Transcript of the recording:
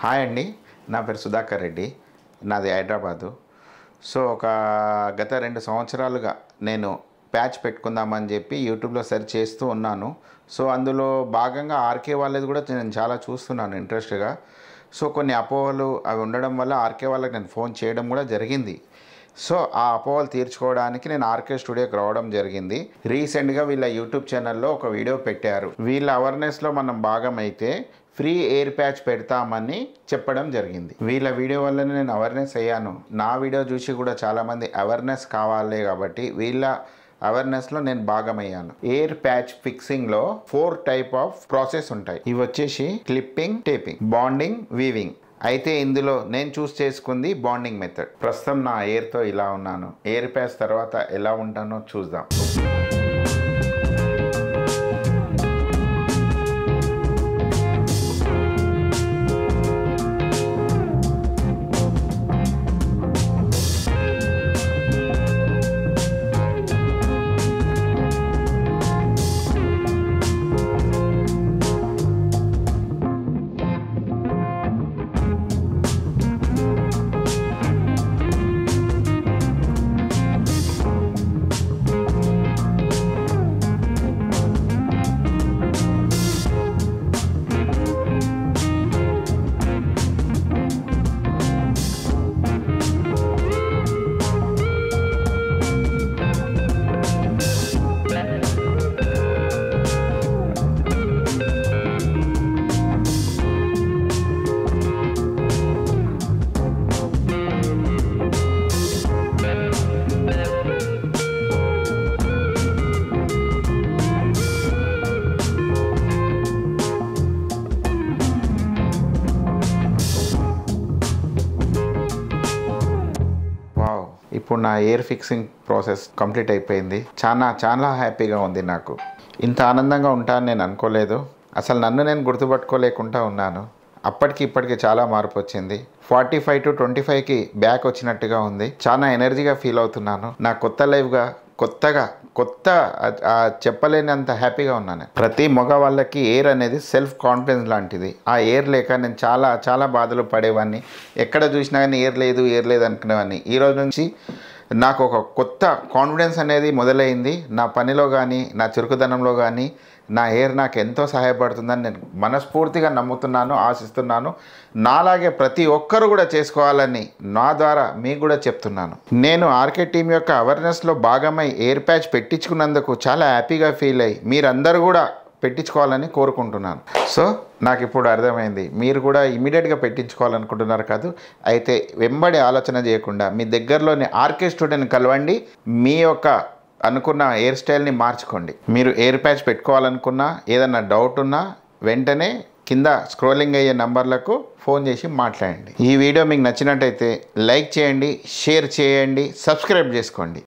Hi అండి. నా పేరు సుధాకర్ రెడ్డి. నాది హైదరాబాదు. సో గత 2 సంవత్సరాలుగా నేను ప్యాచ్ పెట్టుకుందామని చెప్పి యూట్యూబ్లో సెర్చ్ చేస్తూ ఉన్నాను. సో అందులో భాగంగా ఆర్కే వాళ్ళది కూడా నేను చాలా చూస్తున్నాను ఇంట్రెస్ట్గా. సో కొన్ని అపోహలు అవి ఉండడం వల్ల ఆర్కే వాళ్ళకి నేను ఫోన్ చేయడం కూడా జరిగింది. సో ఆ అపోహలు తీర్చుకోవడానికి నేను ఆర్కే స్టూడియోకి రావడం జరిగింది. రీసెంట్గా వీళ్ళ యూట్యూబ్ ఛానల్లో ఒక వీడియో పెట్టారు. వీళ్ళ అవేర్నెస్లో మనం భాగమైతే ఫ్రీ ఎయిర్ ప్యాచ్ పెడతామని చెప్పడం జరిగింది. వీళ్ళ వీడియో వల్లనే నేను అవేర్నెస్ అయ్యాను. నా వీడియో చూసి కూడా చాలామంది అవేర్నెస్ కావాలి కాబట్టి వీళ్ళ అవేర్నెస్లో నేను భాగమయ్యాను. ఎయిర్ ప్యాచ్ ఫిక్సింగ్లో 4 టైప్ ఆఫ్ ప్రాసెస్ ఉంటాయి. ఇవి వచ్చేసి క్లిప్పింగ్, టేపింగ్, బాండింగ్, వీవింగ్. అయితే ఇందులో నేను చూస్ చేసుకుంది బాండింగ్ మెథడ్. ప్రస్తుతం నా ఎయిర్తో ఇలా ఉన్నాను. ఎయిర్ ప్యాచ్ తర్వాత ఎలా ఉంటానో చూద్దాం. ఇప్పుడు నా ఎయిర్ ఫిక్సింగ్ ప్రాసెస్ కంప్లీట్ అయిపోయింది. చాలా హ్యాపీగా ఉంది. నాకు ఇంత ఆనందంగా ఉంటానని నేను అనుకోలేదు. అసలు నన్ను నేను గుర్తుపట్టుకోలేకుండా ఉన్నాను. అప్పటికి ఇప్పటికి చాలా మార్పు వచ్చింది. 45 to 25కి బ్యాక్ వచ్చినట్టుగా ఉంది. చాలా ఎనర్జీగా ఫీల్ అవుతున్నాను. నా కొత్త లైఫ్గా కొత్త చెప్పలేనంత హ్యాపీగా ఉన్నాను. ప్రతి మగ వాళ్ళకి ఎయిర్ అనేది సెల్ఫ్ కాన్ఫిడెన్స్ లాంటిది. ఆ ఎయిర్ లేక నేను చాలా బాధలు పడేవాడిని. ఎక్కడ చూసినా కానీ ఎయిర్ లేదు అనుకునేవాడిని. ఈరోజు నుంచి నాకు ఒక కొత్త కాన్ఫిడెన్స్ అనేది మొదలైంది. నా పనిలో కానీ, నా చురుకుదనంలో కానీ నా ఎయిర్ నాకు ఎంతో సహాయపడుతుందని నేను మనస్ఫూర్తిగా నమ్ముతున్నాను, ఆశిస్తున్నాను. నాలాగే ప్రతి ఒక్కరు కూడా చేసుకోవాలని నా ద్వారా మీకు కూడా చెప్తున్నాను. నేను ఆర్కే టీం యొక్క అవేర్నెస్లో భాగమై ఎయిర్ ప్యాచ్ పెట్టించుకున్నందుకు చాలా హ్యాపీగా ఫీల్ అయ్యి మీరందరూ కూడా పెట్టించుకోవాలని కోరుకుంటున్నాను. సో నాకు ఇప్పుడు అర్థమైంది. మీరు కూడా ఇమీడియట్గా పెట్టించుకోవాలనుకుంటున్నారు కాదు. అయితే వెంబడి ఆలోచన చేయకుండా మీ దగ్గరలోని ఆర్కే స్టూడియోని కలవండి. మీ యొక్క అనుకున్న హెయిర్ స్టైల్ని మార్చుకోండి. మీరు ఎయిర్ ప్యాచ్ పెట్టుకోవాలనుకున్నా, ఏదన్నా డౌట్ ఉన్నా వెంటనే కింద స్క్రోలింగ్ అయ్యే నంబర్లకు ఫోన్ చేసి మాట్లాడండి. ఈ వీడియో మీకు నచ్చినట్టయితే లైక్ చేయండి, షేర్ చేయండి, సబ్స్క్రైబ్ చేసుకోండి.